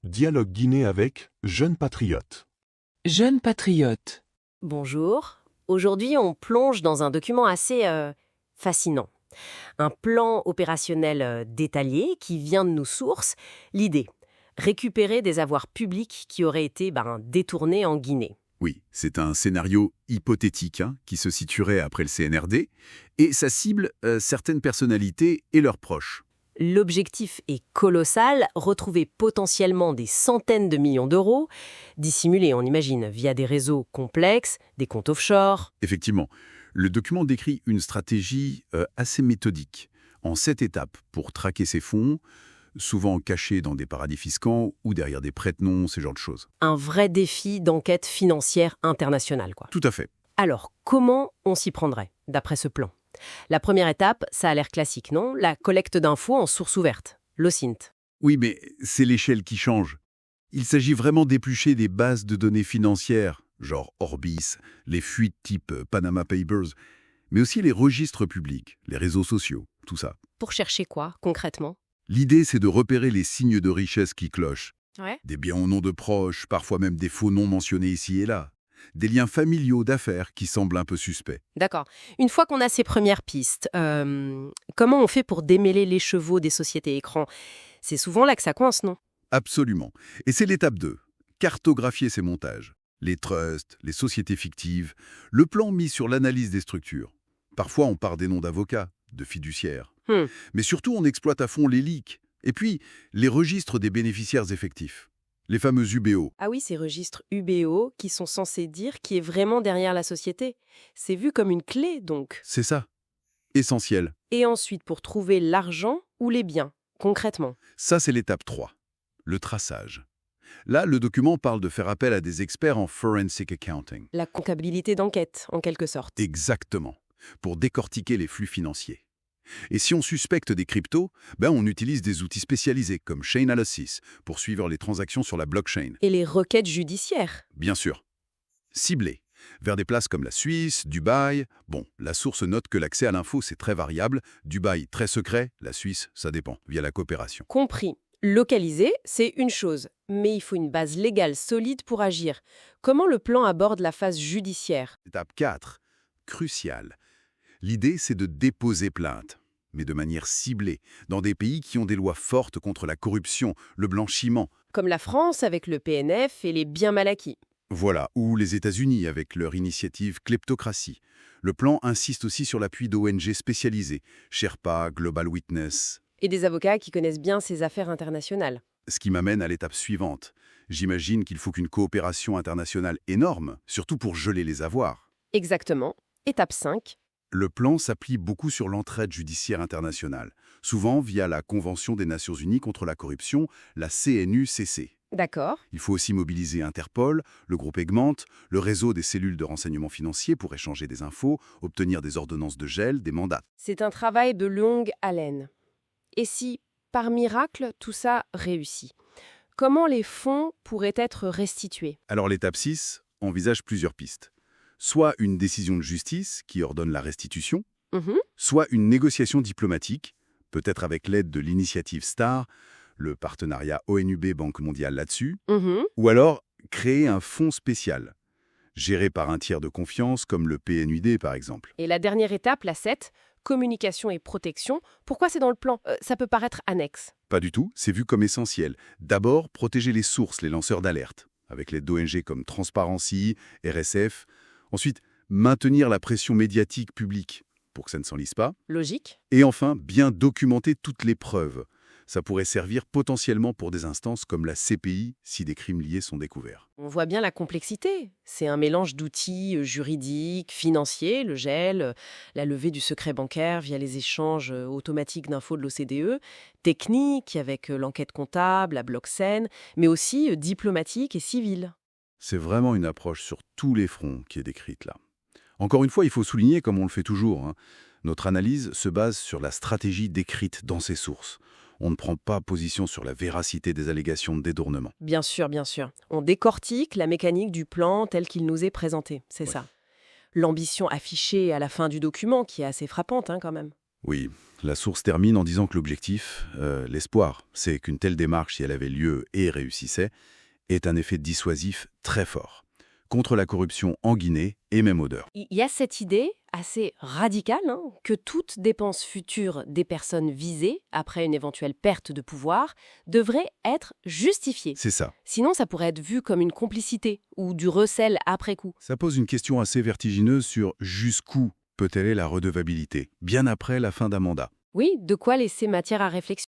Dialogue Guinée avec Jeunes Patriotes. Jeunes patriotes. Bonjour. Aujourd'hui, on plonge dans un document assez fascinant. Un plan opérationnel détaillé qui vient de nos sources. L'idée, récupérer des avoirs publics qui auraient été détournés en Guinée. Oui, c'est un scénario hypothétique qui se situerait après le CNRD, et ça cible certaines personnalités et leurs proches. L'objectif est colossal, retrouver potentiellement des centaines de millions d'euros, dissimulés, on imagine, via des réseaux complexes, des comptes offshore. Effectivement, le document décrit une stratégie assez méthodique, en 7 étapes pour traquer ces fonds, souvent cachés dans des paradis fiscaux ou derrière des prête-noms, ce genre de choses. Un vrai défi d'enquête financière internationale, quoi. Tout à fait. Alors, comment on s'y prendrait, d'après ce plan ? La première étape, ça a l'air classique, non ? La collecte d'infos en source ouverte, l'OSINT. Oui, mais c'est l'échelle qui change. Il s'agit vraiment d'éplucher des bases de données financières, genre Orbis, les fuites type Panama Papers, mais aussi les registres publics, les réseaux sociaux, tout ça. Pour chercher quoi, concrètement ? L'idée, c'est de repérer les signes de richesse qui clochent. Ouais. Des biens au nom de proches, parfois même des faux noms mentionnés ici et là. Des liens familiaux d'affaires qui semblent un peu suspects. D'accord. Une fois qu'on a ces premières pistes, comment on fait pour démêler les chevaux des sociétés écrans ? C'est souvent là que ça coince, non ? Absolument. Et c'est l'étape 2. Cartographier ces montages. Les trusts, les sociétés fictives, le plan mis sur l'analyse des structures. Parfois, on part des noms d'avocats, de fiduciaires. Mais surtout, on exploite à fond les leaks. Et puis, les registres des bénéficiaires effectifs. Les fameux UBO. Ah oui, ces registres UBO qui sont censés dire qui est vraiment derrière la société. C'est vu comme une clé, donc. C'est ça. Essentiel. Et ensuite, pour trouver l'argent ou les biens, concrètement. Ça, c'est l'étape 3. Le traçage. Là, le document parle de faire appel à des experts en forensic accounting. La comptabilité d'enquête, en quelque sorte. Exactement. Pour décortiquer les flux financiers. Et si on suspecte des cryptos, on utilise des outils spécialisés comme Chainalysis pour suivre les transactions sur la blockchain. Et les requêtes judiciaires. Bien sûr. Ciblées. Vers des places comme la Suisse, Dubaï. Bon, la source note que l'accès à l'info, c'est très variable. Dubaï, très secret. La Suisse, ça dépend, via la coopération. Compris. Localiser, c'est une chose, mais il faut une base légale solide pour agir. Comment le plan aborde la phase judiciaire ? Étape 4. Cruciale. L'idée, c'est de déposer plainte, mais de manière ciblée, dans des pays qui ont des lois fortes contre la corruption, le blanchiment. Comme la France avec le PNF et les biens mal acquis. Voilà, ou les États-Unis avec leur initiative Kleptocratie. Le plan insiste aussi sur l'appui d'ONG spécialisées, Sherpa, Global Witness. Et des avocats qui connaissent bien ces affaires internationales. Ce qui m'amène à l'étape suivante. J'imagine qu'il faut qu'une coopération internationale énorme, surtout pour geler les avoirs. Exactement. Étape 5. Le plan s'appuie beaucoup sur l'entraide judiciaire internationale, souvent via la Convention des Nations Unies contre la corruption, la CNUCC. D'accord. Il faut aussi mobiliser Interpol, le groupe Egmont, le réseau des cellules de renseignement financier pour échanger des infos, obtenir des ordonnances de gel, des mandats. C'est un travail de longue haleine. Et si, par miracle, tout ça réussit, comment les fonds pourraient être restitués ? Alors l'étape 6 envisage plusieurs pistes. Soit une décision de justice qui ordonne la restitution, soit une négociation diplomatique, peut-être avec l'aide de l'initiative STAR, le partenariat ONUB-Banque mondiale là-dessus, ou alors créer un fonds spécial, géré par un tiers de confiance comme le PNUD par exemple. Et la dernière étape, la 7, communication et protection, pourquoi c'est dans le plan ? Ça peut paraître annexe. Pas du tout, c'est vu comme essentiel. D'abord, protéger les sources, les lanceurs d'alerte, avec l'aide d'ONG comme Transparency, RSF. Ensuite, maintenir la pression médiatique publique pour que ça ne s'enlise pas. Logique. Et enfin, bien documenter toutes les preuves. Ça pourrait servir potentiellement pour des instances comme la CPI si des crimes liés sont découverts. On voit bien la complexité. C'est un mélange d'outils juridiques, financiers, le gel, la levée du secret bancaire via les échanges automatiques d'infos de l'OCDE, technique avec l'enquête comptable, la blockchain, mais aussi diplomatique et civile. C'est vraiment une approche sur tous les fronts qui est décrite là. Encore une fois, il faut souligner, comme on le fait toujours, notre analyse se base sur la stratégie décrite dans ces sources. On ne prend pas position sur la véracité des allégations de détournement. Bien sûr, bien sûr. On décortique la mécanique du plan tel qu'il nous est présenté, c'est ça. L'ambition affichée à la fin du document qui est assez frappante quand même. Oui, la source termine en disant que l'objectif, l'espoir, c'est qu'une telle démarche, si elle avait lieu et réussissait, ait un effet dissuasif très fort contre la corruption en Guinée et même au-delà. Il y a cette idée assez radicale que toute dépense future des personnes visées, après une éventuelle perte de pouvoir, devrait être justifiée. C'est ça. Sinon, ça pourrait être vu comme une complicité ou du recel après coup. Ça pose une question assez vertigineuse sur jusqu'où peut aller la redevabilité, bien après la fin d'un mandat. Oui, de quoi laisser matière à réflexion.